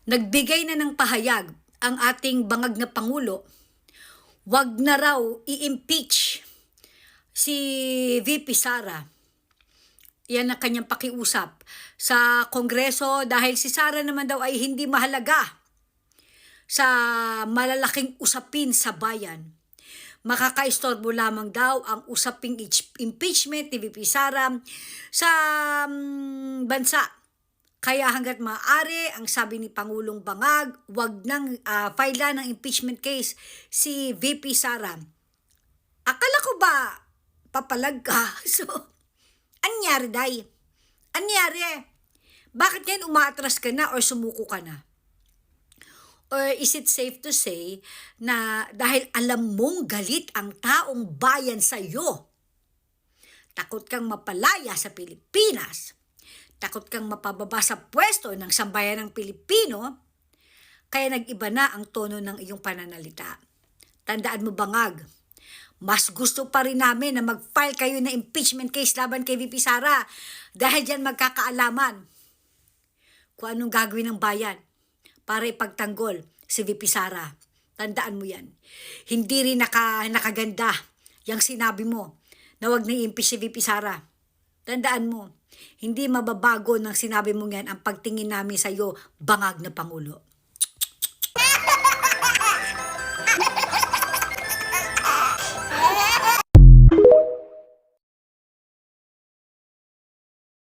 Nagbigay na ng pahayag ang ating bangag na Pangulo, wag na raw i-impeach si VP Sara. Yan ang kanyang pakiusap sa Kongreso dahil si Sara naman daw ay hindi mahalaga sa malalaking usapin sa bayan. Makakaistorbo lamang daw ang usaping impeachment ni VP Sara sa bansa. Kaya hanggat maaari, ang sabi ni Pangulong Bangag, wag nang file ng impeachment case si VP Sara. Akala ko ba papalag ka? So, anyari day? Anyari? Bakit ngayon umaatras ka na or sumuko ka na? Or is it safe to say na dahil alam mong galit ang taong bayan sa iyo, takot kang mapalaya sa Pilipinas, takot kang mapababa sa pwesto ng sambayan ng Pilipino, kaya nag-iba na ang tono ng iyong pananalita. Tandaan mo, Bangag, mas gusto pa rin namin na mag-file kayo ng impeachment case laban kay VP Sara dahil dyan magkakaalaman kung anong gagawin ng bayan para ipagtanggol si VP Sara. Tandaan mo yan. Hindi rin nakaganda yung sinabi mo na wag na i-impeach si VP Sara. Tandaan mo, hindi mababago ng sinabi mo yan ang pagtingin namin sa iyo, Bangag na Pangulo.